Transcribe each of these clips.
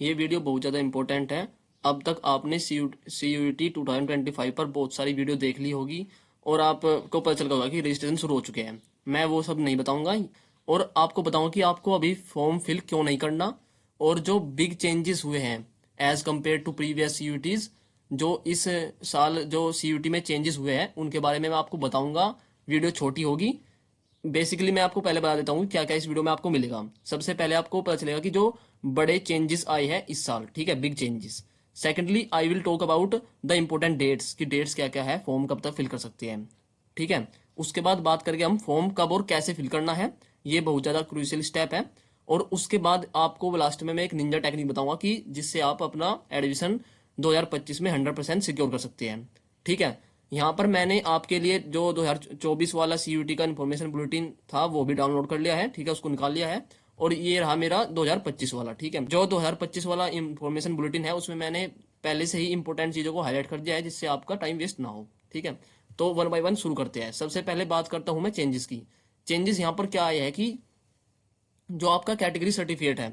ये वीडियो बहुत ज़्यादा इंपॉर्टेंट है। अब तक आपने CUET 2025 पर बहुत सारी वीडियो देख ली होगी और आपको पता चल गया होगा कि रजिस्ट्रेशन शुरू हो चुके हैं। मैं वो सब नहीं बताऊंगा और आपको बताऊंगा कि आपको अभी फॉर्म फिल क्यों नहीं करना और जो बिग चेंजेस हुए हैं as compared to previous CUETs, जो इस साल जो CUET में चेंजेस हुए हैं उनके बारे में मैं आपको बताऊंगा। वीडियो छोटी होगी। बेसिकली मैं आपको पहले बता देता हूँ क्या क्या इस वीडियो में आपको मिलेगा। सबसे पहले आपको पता चलेगा कि जो बड़े चेंजेस आए हैं इस साल, ठीक है, big changes. Secondly I will talk about the important dates कि डेट्स क्या क्या है, फॉर्म कब तक फिल कर सकते हैं, ठीक है। उसके बाद बात करके हम फॉर्म कब और कैसे फिल करना है, ये बहुत ज़्यादा क्रूशियल स्टेप है। और उसके बाद आपको लास्ट में मैं एक निंजा टेक्निक बताऊंगा कि जिससे आप अपना एडमिशन 2025 में 100% सिक्योर कर सकते हैं, ठीक है। यहाँ पर मैंने आपके लिए जो 2024 वाला CUET का इन्फॉर्मेशन बुलेटिन था वो भी डाउनलोड कर लिया है, ठीक है, उसको निकाल लिया है। और ये रहा मेरा 2025 वाला, ठीक है। जो 2025 वाला इन्फॉर्मेशन बुलेटिन है उसमें मैंने पहले से ही इंपॉर्टेंट चीज़ों को हाईलाइट कर दिया है जिससे आपका टाइम वेस्ट ना हो, ठीक है। तो वन बाय वन शुरू करते हैं। सबसे पहले बात करता हूँ मैं चेंजेस की। चेंजेस यहाँ पर क्या आया है कि जो आपका कैटेगरी सर्टिफिकेट है,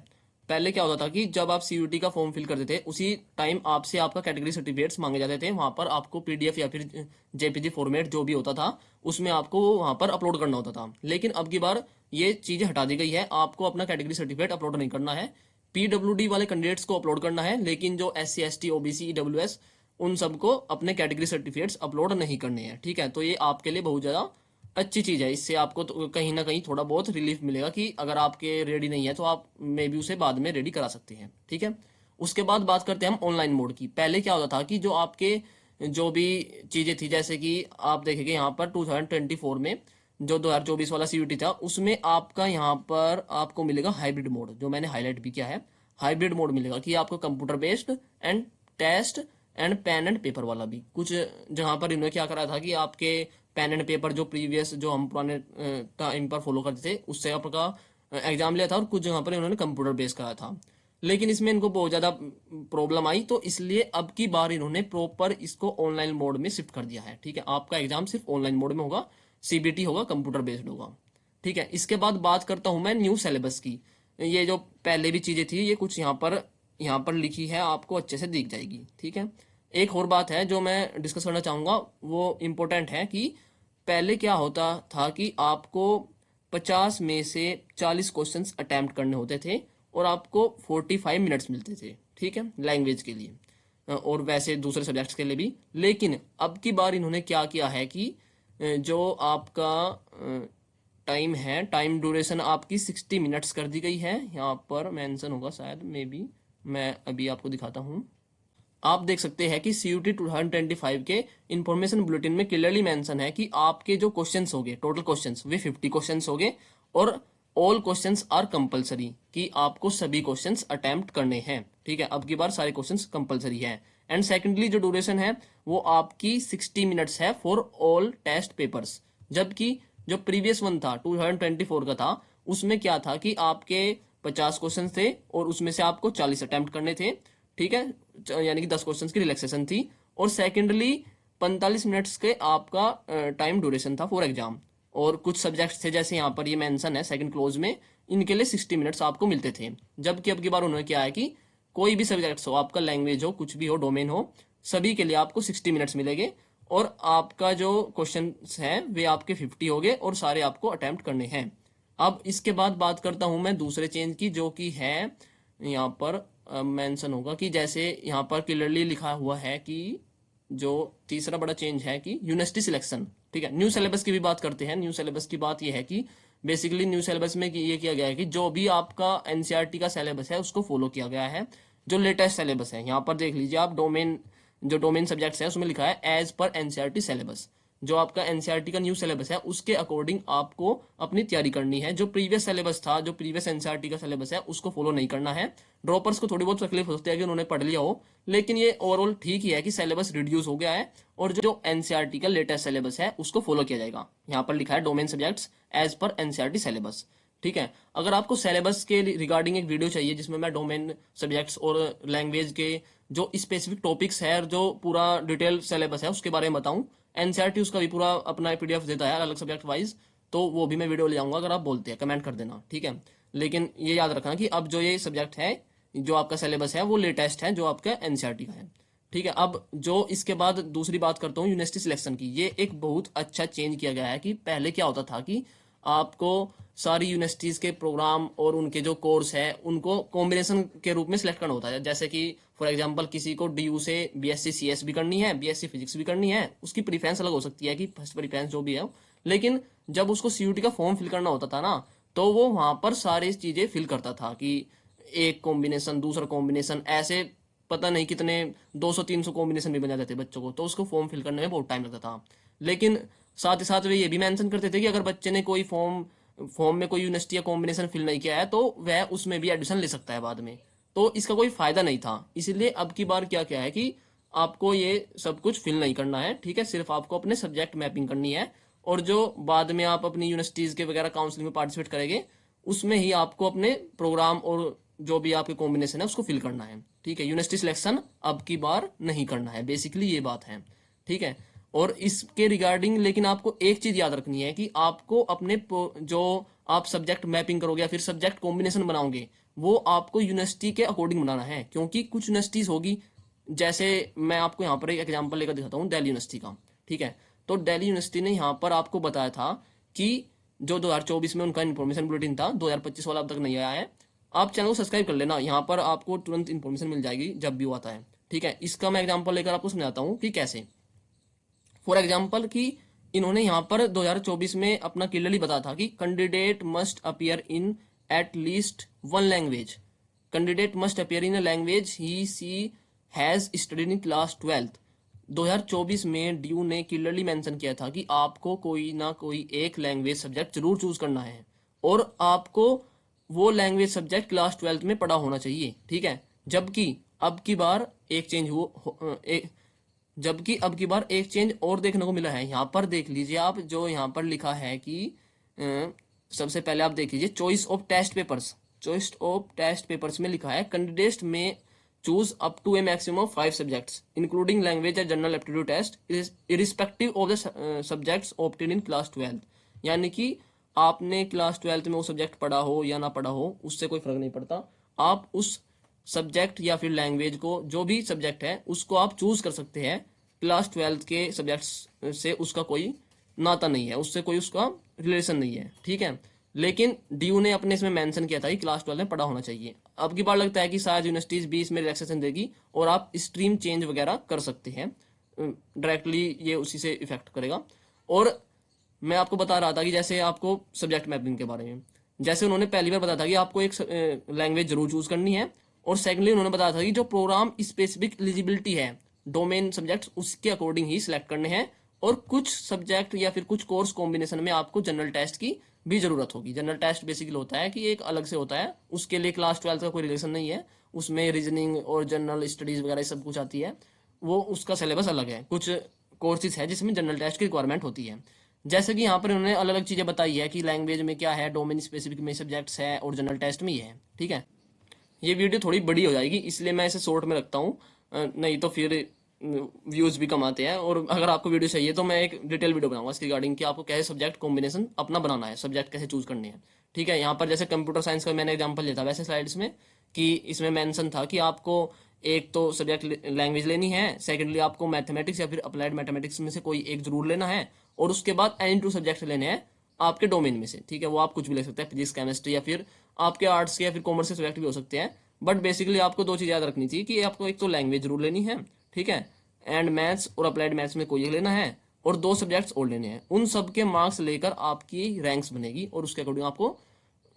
पहले क्या होता था कि जब आप CUET का फॉर्म फिल करते थे उसी टाइम आपसे आपका कैटेगरी सर्टिफिकेट्स मांगे जाते थे। वहां पर आपको PDF या फिर JPG फॉर्मेट जो भी होता था उसमें आपको वहां पर अपलोड करना होता था। लेकिन अब की बार ये चीजें हटा दी गई है, आपको अपना कैटेगरी सर्टिफिकेट अपलोड नहीं करना है। PWD वाले कैंडिडेट्स को अपलोड करना है, लेकिन जो SC ST OBC EWS उन सबको अपने कैटेगरी सर्टिफिकेट्स अपलोड नहीं करने हैं, ठीक है। तो ये आपके लिए बहुत ज्यादा अच्छी चीज है। इससे आपको तो कहीं ना कहीं थोड़ा बहुत रिलीफ मिलेगा कि अगर आपके रेडी नहीं है तो आप मे बी उसे बाद में रेडी करा सकते हैं, ठीक है। उसके बाद बात करते हैं हम ऑनलाइन मोड की। पहले क्या होता था कि जो आपके जो भी चीजें थी, जैसे कि आप देखेंगे यहाँ पर 2024 में जो 2024 वाला CUET था उसमें आपका यहाँ पर आपको मिलेगा हाइब्रिड मोड, जो मैंने हाईलाइट भी किया है। हाइब्रिड मोड मिलेगा कि आपको computer based and test and pen and paper वाला भी कुछ। जहां पर इन्होंने क्या करा था कि आपके पेन एंड पेपर जो प्रीवियस जो हम पुराने टाइम पर फॉलो करते थे उससे आपका एग्जाम लिया था, और कुछ जगह पर इन्होंने कंप्यूटर बेस करा था। लेकिन इसमें इनको बहुत ज़्यादा प्रॉब्लम आई, तो इसलिए अब की बार इन्होंने प्रॉपर इसको ऑनलाइन मोड में शिफ्ट कर दिया है, ठीक है। आपका एग्जाम सिर्फ ऑनलाइन मोड में होगा, CBT होगा, कंप्यूटर बेस्ड होगा, ठीक है। इसके बाद बात करता हूं मैं न्यू सिलेबस की। ये जो पहले भी चीज़ें थी ये कुछ यहाँ पर लिखी है, आपको अच्छे से दिख जाएगी, ठीक है। एक और बात है जो मैं डिस्कस करना चाहूंगा, वो इम्पोर्टेंट है कि पहले क्या होता था कि आपको 50 में से 40 क्वेश्चंस अटेम्प्ट करने होते थे और आपको 45 मिनट्स मिलते थे, ठीक है, लैंग्वेज के लिए और वैसे दूसरे सब्जेक्ट्स के लिए भी। लेकिन अब की बार इन्होंने क्या किया है कि जो आपका टाइम है, टाइम ड्यूरेशन आपकी 60 मिनट्स कर दी गई है। यहाँ पर मेंशन होगा शायद, मे बी मैं अभी आपको दिखाता हूँ। आप देख सकते हैं कि CUET 2025 के इंफॉर्मेशन बुलेटिन में क्लियरली मेंशन है कि आपके जो क्वेश्चंस होंगे, टोटल क्वेश्चंस वे 50 क्वेश्चंस होंगे और ऑल क्वेश्चंस आर कंपलसरी, कि आपको सभी क्वेश्चंस अटेम्प्ट करने हैं, ठीक है। अब की बार सारे क्वेश्चंस कंपलसरी है। एंड सेकेंडली जो ड्यूरेशन है वो आपकी 60 मिनट्स है फॉर ऑल टेस्ट पेपर्स। जबकि जो प्रीवियस वन था 2024 का था उसमें क्या था कि आपके 50 क्वेश्चन थे और उसमें से आपको 40 अटेम्प्ट करने थे, ठीक है, यानी कि 10 क्वेश्चंस की रिलैक्सेशन थी। और सेकेंडली 45 मिनट्स के आपका टाइम ड्यूरेशन था फॉर एग्जाम। और कुछ सब्जेक्ट्स थे जैसे यहाँ पर ये मेंशन है सेकंड क्लोज में, इनके लिए 60 मिनट्स आपको मिलते थे। जबकि अब की बार उन्होंने क्या है कि कोई भी सब्जेक्ट्स हो, आपका लैंग्वेज हो, कुछ भी हो, डोमेन हो, सभी के लिए आपको 60 मिनट्स मिलेंगे और आपका जो क्वेश्चन है वे आपके 50 हो गए और सारे आपको अटेम्प्ट करने हैं। अब इसके बाद बात करता हूं मैं दूसरे चेंज की, जो कि है यहाँ पर मेंशन होगा कि जैसे यहाँ पर क्लियरली लिखा हुआ है कि जो तीसरा बड़ा चेंज है कि यूनिवर्सिटी सिलेक्शन, ठीक है। न्यू सिलेबस की भी बात करते हैं। न्यू सिलेबस की बात यह है कि बेसिकली न्यू सिलेबस में ये किया गया है कि जो भी आपका NCERT का सिलेबस है उसको फॉलो किया गया है। जो लेटेस्ट सिलेबस है यहाँ पर देख लीजिए आप, जो डोमेन सब्जेक्ट्स है उसमें लिखा है एज पर NCERT सिलेबस। जो आपका NCERT का न्यू सिलेबस है उसके अकॉर्डिंग आपको अपनी तैयारी करनी है। जो प्रीवियस सिलेबस था, जो प्रीवियस NCERT का सिलेबस है उसको फॉलो नहीं करना है। ड्रॉपर्स को थोड़ी बहुत तकलीफ हो सकती है कि उन्होंने पढ़ लिया हो, लेकिन ये ओवरऑल ठीक ही है कि सिलेबस रिड्यूस हो गया है और जो NCERT का लेटेस्ट सिलेबस है उसको फॉलो किया जाएगा। यहाँ पर लिखा है domain subjects as per NCERT syllabus, ठीक है। अगर आपको सिलेबस के रिगार्डिंग एक वीडियो चाहिए जिसमें मैं डोमेन सब्जेक्ट्स और लैंग्वेज के जो स्पेसिफिक टॉपिक्स है और जो पूरा डिटेल सिलेबस है उसके बारे में बताऊं, NCERT उसका भी पूरा अपना PDF देता है अलग सब्जेक्ट वाइज, तो वो भी मैं वीडियो ले जाऊंगा। अगर आप बोलते हैं कमेंट कर देना, ठीक है। लेकिन ये याद रखना कि अब जो ये सब्जेक्ट है जो आपका सिलेबस है वो लेटेस्ट है जो आपका एनसीईआरटी का है। ठीक है, अब जो इसके बाद दूसरी बात करता हूँ यूनिवर्सिटी सिलेक्शन की। ये एक बहुत अच्छा चेंज किया गया है कि पहले क्या होता था कि आपको सारी यूनिवर्सिटीज के प्रोग्राम और उनके जो कोर्स है उनको कॉम्बिनेशन के रूप में सिलेक्ट करना होता है। जैसे कि फॉर एग्जांपल किसी को डीयू से बीएससी सीएस भी करनी है, बीएससी फिजिक्स भी करनी है, उसकी प्रीफरेंस अलग हो सकती है कि फर्स्ट प्रीफरेंस जो भी है। लेकिन जब उसको सीयूटी का फॉर्म फिल करना होता था ना, तो वो वहां पर सारी चीजें फिल करता था कि एक कॉम्बिनेशन दूसरा कॉम्बिनेशन ऐसे पता नहीं कितने 200-300 कॉम्बिनेशन भी बन जाते थे बच्चों को, तो उसको फॉर्म फिल करने में बहुत टाइम लगता था। लेकिन साथ ही साथ वे ये भी मेंशन करते थे कि अगर बच्चे ने कोई फॉर्म में कोई यूनिवर्सिटी या कॉम्बिनेशन फिल नहीं किया है तो वह उसमें भी एडमिशन ले सकता है बाद में। तो इसका कोई फायदा नहीं था, इसलिए अब की बार क्या क्या है कि आपको ये सब कुछ फिल नहीं करना है। ठीक है, सिर्फ आपको अपने सब्जेक्ट मैपिंग करनी है, और जो बाद में आप अपनी यूनिवर्सिटीज के वगैरह काउंसलिंग में पार्टिसिपेट करेंगे उसमें ही आपको अपने प्रोग्राम और जो भी आपके कॉम्बिनेशन है उसको फिल करना है। ठीक है, यूनिवर्सिटी सिलेक्शन अब की बार नहीं करना है, बेसिकली ये बात है। ठीक है, और इसके रिगार्डिंग लेकिन आपको एक चीज याद रखनी है कि आपको अपने जो आप सब्जेक्ट मैपिंग करोगे या फिर सब्जेक्ट कॉम्बिनेशन बनाओगे वो आपको यूनिवर्सिटी के अकॉर्डिंग बनाना है। क्योंकि कुछ यूनिवर्सिटीज होगी, जैसे मैं आपको यहाँ पर एक एग्जाम्पल लेकर दिखाता हूँ दिल्ली यूनिवर्सिटी का। ठीक है, तो दिल्ली यूनिवर्सिटी ने यहाँ पर आपको बताया था कि जो 2024 में उनका इन्फॉर्मेशन बुलेटिन था, 2025 वाला अब तक नहीं आया है। आप चैनल को सब्सक्राइब कर लेना, यहाँ पर आपको तुरंत इन्फॉर्मेशन मिल जाएगी जब भी वो आता है। ठीक है, इसका मैं एग्जांपल लेकर आपको समझाता हूँ कि कैसे। फॉर एग्जांपल कि इन्होंने यहाँ पर 2024 में अपना क्लियरली बताया था कि candidate must appear in at least one language. Candidate must appear in a language he she has studied in class 12th। 2024 में ड्यू ने क्लियरली मेंशन किया था कि आपको कोई ना कोई एक लैंग्वेज सब्जेक्ट जरूर चूज करना है, और आपको वो लैंग्वेज सब्जेक्ट क्लास 12th में पढ़ा होना चाहिए। ठीक है, जबकि अब की बार एक चेंज जबकि अब की बार एक चेंज और देखने को मिला है। यहाँ पर देख लीजिए आप, जो यहाँ पर लिखा है कि सबसे पहले आप देख लीजिए choice of test papers. Choice of test papers में लिखा है कैंडिडेट्स में choose up to a maximum of 5 subjects including language या general aptitude test irrespective of the subjects opted in class 12th। यानी कि आपने क्लास 12th में वो सब्जेक्ट पढ़ा हो या ना पढ़ा हो उससे कोई फर्क नहीं पड़ता, आप उस सब्जेक्ट या फिर लैंग्वेज को जो भी सब्जेक्ट है उसको आप चूज कर सकते हैं। क्लास 12th के सब्जेक्ट्स से उसका कोई नाता नहीं है, उससे कोई उसका रिलेशन नहीं है। ठीक है, लेकिन डीयू ने अपने इसमें मेंशन किया था कि क्लास 12 में पढ़ा होना चाहिए। अब की बार लगता है कि शायद यूनिवर्सिटीज भी इसमें रिलैक्सेशन देगी और आप स्ट्रीम चेंज वगैरह कर सकते हैं, डायरेक्टली ये उसी से इफेक्ट करेगा। और मैं आपको बता रहा था कि जैसे आपको सब्जेक्ट मैपिंग के बारे में, जैसे उन्होंने पहली बार बताया था कि आपको एक लैंग्वेज जरूर चूज करनी है, और सेकेंडली उन्होंने बताया था कि जो प्रोग्राम स्पेसिफिक एलिजिबिलिटी है डोमेन सब्जेक्ट उसके अकॉर्डिंग ही सिलेक्ट करने हैं, और कुछ सब्जेक्ट या फिर कुछ कोर्स कॉम्बिनेशन में आपको जनरल टेस्ट की भी जरूरत होगी। जनरल टेस्ट बेसिकली होता है कि एक अलग से होता है, उसके लिए क्लास 12 का कोई रिलेशन नहीं है, उसमें रीजनिंग और जनरल स्टडीज वगैरह सब कुछ आती है, वो उसका सिलेबस अलग है। कुछ कोर्सेज है जिसमें जनरल टेस्ट की रिक्वायरमेंट होती है। जैसे कि यहाँ पर उन्होंने अलग अलग चीजें बताई है कि लैंग्वेज में क्या है, डोमेन स्पेसिफिक में सब्जेक्ट्स है, और जनरल टेस्ट में ये है। ठीक है, ये वीडियो थोड़ी बड़ी हो जाएगी इसलिए मैं इसे शॉर्ट में रखता हूँ, नहीं तो फिर व्यूज भी कम आते हैं। और अगर आपको वीडियो चाहिए तो मैं एक डिटेल वीडियो बनाऊंगा इसके रिगार्डिंग कि आपको कैसे सब्जेक्ट कॉम्बिनेशन अपना बनाना है, सब्जेक्ट कैसे चूज करने हैं। ठीक है, यहाँ पर जैसे कंप्यूटर साइंस का मैंने एग्जांपल लिया था वैसे स्लाइड्स में, कि इसमें मेंशन था कि आपको एक तो सब्जेक्ट लैंग्वेज लेनी है, सेकेंडली आपको मैथमेटिक्स या फिर अप्लाइड मैथमेटिक्स में से कोई एक जरूर लेना है, और उसके बाद एनी टू सब्जेक्ट लेने हैं आपके डोमेन में से। ठीक है, वो आप कुछ भी ले सकते हैं, फिजिक्स केमिस्ट्री या फिर आपके आर्ट्स के या फिर कॉमर्स के सब्जेक्ट भी हो सकते हैं। बट बेसिकली आपको दो चीज याद रखनी चाहिए कि आपको एक तो लैंग्वेज जरूर लेनी है, ठीक है, एंड मैथ्स और अप्लाइड मैथ्स में कोई एक लेना है, और 2 सब्जेक्ट्स और लेने हैं। उन सब के मार्क्स लेकर आपकी रैंक्स बनेगी और उसके अकॉर्डिंग आपको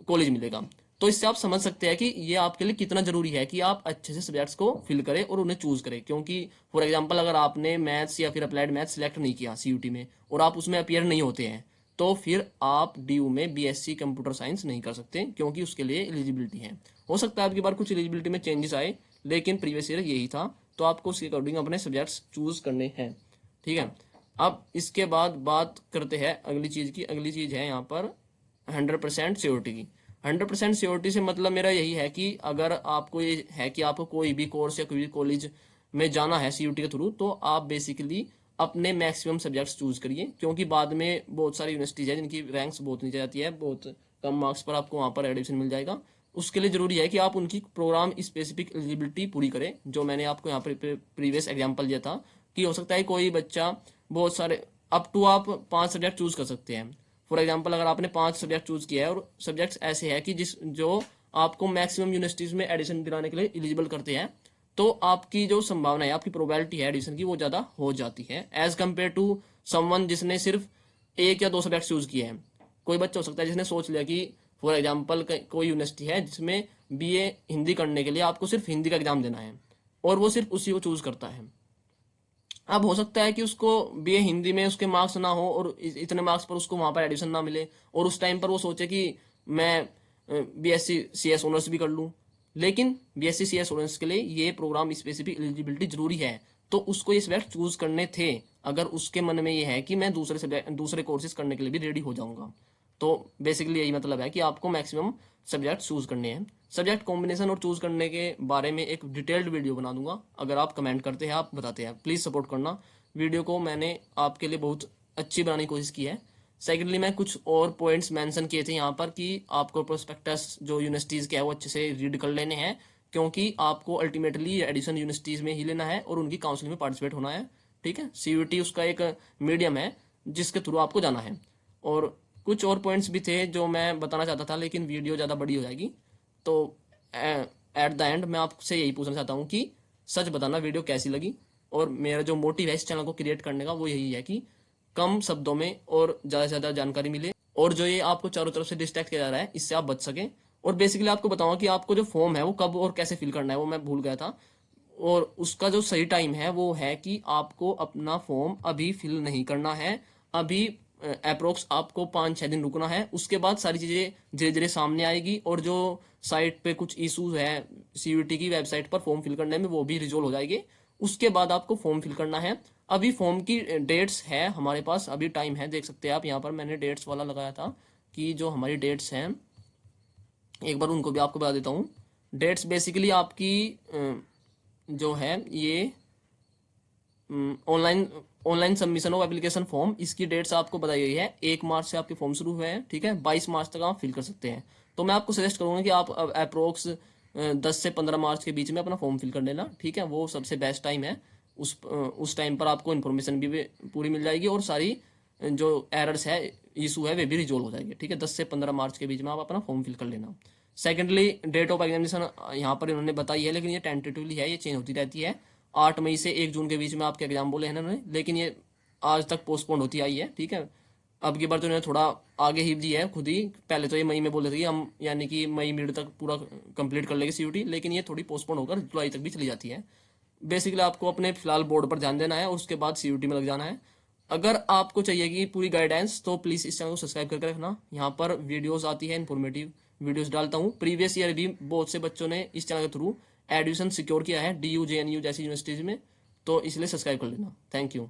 कॉलेज मिलेगा। तो इससे आप समझ सकते हैं कि ये आपके लिए कितना जरूरी है कि आप अच्छे से सब्जेक्ट्स को फिल करें और उन्हें चूज करें। क्योंकि फॉर एग्जांपल अगर आपने मैथ्स या फिर अप्लाइड मैथ्स सिलेक्ट नहीं किया सीयूटी में और आप उसमें अपीयर नहीं होते हैं, तो फिर आप डीयू में बीएससी कंप्यूटर साइंस नहीं कर सकते, क्योंकि उसके लिए एलिजिबिलिटी है। हो सकता है आपकी बार कुछ एलिजिबिलिटी में चेंजेस आए, लेकिन प्रीवियस ईयर यही था, तो आपको उसके अकॉर्डिंग अपने सब्जेक्ट्स चूज करने हैं। ठीक है, अब इसके बाद बात करते हैं अगली चीज की। अगली चीज है यहाँ पर 100% श्योरिटी की। 100% श्योरिटी से मतलब मेरा यही है कि अगर आपको ये है कि आपको कोई भी कोर्स या कोई भी कॉलेज में जाना है सीयूटी के थ्रू, तो आप बेसिकली अपने मैक्सिमम सब्जेक्ट्स चूज करिए, क्योंकि बाद में बहुत सारी यूनिवर्सिटीज है जिनकी रैंक्स बहुत नीचे जाती है, बहुत कम मार्क्स पर आपको वहां पर एडमिशन मिल जाएगा। उसके लिए जरूरी है कि आप उनकी प्रोग्राम स्पेसिफिक एलिजिबिलिटी पूरी करें, जो मैंने आपको यहाँ पर प्रीवियस एग्जांपल दिया था कि हो सकता है कोई बच्चा बहुत सारे अप टू आप 5 सब्जेक्ट चूज कर सकते हैं। फॉर एग्जांपल अगर आपने 5 सब्जेक्ट चूज किया है और सब्जेक्ट्स ऐसे हैं कि जिस जो आपको मैक्सिमम यूनिवर्सिटीज में एडिशन दिलाने के लिए एलिजिबल करते हैं, तो आपकी जो संभावना है, आपकी प्रोबेबिलिटी है एडिशन की, वो ज़्यादा हो जाती है एज कम्पेयर टू समवन जिसने सिर्फ 1 या 2 सब्जेक्ट चूज किए हैं। कोई बच्चा हो सकता है जिसने सोच लिया कि फॉर एग्जाम्पल कोई यूनिवर्सिटी है जिसमें बीए हिंदी करने के लिए आपको सिर्फ हिंदी का एग्जाम देना है और वो सिर्फ उसी को चूज करता है। अब हो सकता है कि उसको बीए हिंदी में उसके मार्क्स ना हो और इतने मार्क्स पर उसको वहां पर एडमिशन ना मिले, और उस टाइम पर वो सोचे कि मैं बीएससी सीएस ऑनर्स भी कर लूं। लेकिन बीएससी सीएस ऑनर्स के लिए ये प्रोग्राम स्पेसिफिक एलिजिबिलिटी जरूरी है, तो उसको ये सब्जेक्ट चूज करने थे अगर उसके मन में ये है कि मैं दूसरे कोर्सेज करने के लिए भी रेडी हो जाऊंगा। तो बेसिकली यही मतलब है कि आपको मैक्सिमम सब्जेक्ट चूज करने हैं। सब्जेक्ट कॉम्बिनेशन और चूज करने के बारे में एक डिटेल्ड वीडियो बना दूंगा, अगर आप कमेंट करते हैं, आप बताते हैं, प्लीज सपोर्ट करना। वीडियो को मैंने आपके लिए बहुत अच्छी बनाने की कोशिश की है। सेकेंडली मैं कुछ और पॉइंट्स मेंशन किए थे यहाँ पर कि आपको प्रोस्पेक्टस जो यूनिवर्सिटीज के है वो अच्छे से रीड कर लेने हैं, क्योंकि आपको अल्टीमेटली एडिशन यूनिवर्सिटीज में ही लेना है और उनकी काउंसलिंग में पार्टिसिपेट होना है। ठीक है, सीयूटी उसका एक मीडियम है जिसके थ्रू आपको जाना है। और कुछ और पॉइंट्स भी थे जो मैं बताना चाहता था, लेकिन वीडियो ज़्यादा बड़ी हो जाएगी। तो एट द एंड मैं आपसे यही पूछना चाहता हूँ कि सच बताना वीडियो कैसी लगी, और मेरा जो मोटिव है इस चैनल को क्रिएट करने का वो यही है कि कम शब्दों में और ज़्यादा से ज़्यादा जानकारी मिले, और जो ये आपको चारों तरफ से डिस्ट्रैक्ट किया जा रहा है इससे आप बच सकें। और बेसिकली आपको बताऊंगा कि आपको जो फॉर्म है वो कब और कैसे फिल करना है, वो मैं भूल गया था। और उसका जो सही टाइम है वो है कि आपको अपना फॉर्म अभी फिल नहीं करना है, अभी अप्रोक्स आपको 5-6 दिन रुकना है। उसके बाद सारी चीज़ें धीरे धीरे सामने आएगी, और जो साइट पे कुछ इश्यूज है सीयूटी की वेबसाइट पर फॉर्म फिल करने में, वो भी रिजोल्व हो जाएंगे। उसके बाद आपको फॉर्म फिल करना है। अभी फॉर्म की डेट्स है हमारे पास, अभी टाइम है, देख सकते हैं आप यहाँ पर मैंने डेट्स वाला लगाया था कि जो हमारी डेट्स हैं एक बार उनको भी आपको बता देता हूँ। डेट्स बेसिकली आपकी जो है ये online online submission of application form, इसकी डेट्स आपको बताई गई है। 1 मार्च से आपके फॉर्म शुरू हुए हैं, ठीक है, 22 मार्च तक आप फिल कर सकते हैं। तो मैं आपको सजेस्ट करूंगा कि आप अप्रोक्स 10 से 15 मार्च के बीच में अपना फॉर्म फिल कर लेना, ठीक है, वो सबसे बेस्ट टाइम है। उस टाइम पर आपको इन्फॉर्मेशन भी पूरी मिल जाएगी और सारी जो एरर्स है इशू है वे भी रिजोल्व हो जाएंगे। ठीक है, 10 से 15 मार्च के बीच में आप अपना फॉर्म फिल कर लेना। सेकेंडली डेट ऑफ एग्जामिनेशन यहाँ पर इन्होंने बताई है, लेकिन ये टेंटेटिवली है, ये चेंज होती रहती है। 8 मई से 1 जून के बीच में आपके एग्जाम बोले हैं इन्होंने, लेकिन ये आज तक पोस्टपोन होती आई है। ठीक है, अब की बार तो इन्होंने थोड़ा आगे ही दी है खुद ही। पहले तो ये मई में बोले थे कि हम यानी कि मई मिड तक पूरा कंप्लीट कर लेंगे सीयूटी, लेकिन ये थोड़ी पोस्टपोन होकर जुलाई तक भी चली जाती है। बेसिकली आपको अपने फिलहाल बोर्ड पर ध्यान देना है, उसके बाद सीयूटी में लग जाना है। अगर आपको चाहिए कि पूरी गाइडेंस, तो प्लीज़ इस चैनल को सब्सक्राइब करके रखना। यहाँ पर वीडियोस आती है, इन्फॉर्मेटिव वीडियोस डालता हूँ। प्रीवियस ईयर भी बहुत से बच्चों ने इस चैनल के थ्रू एडमिशन सिक्योर किया है DU JNU जैसी यूनिवर्सिटीज में, तो इसलिए सब्सक्राइब कर लेना। Thank you.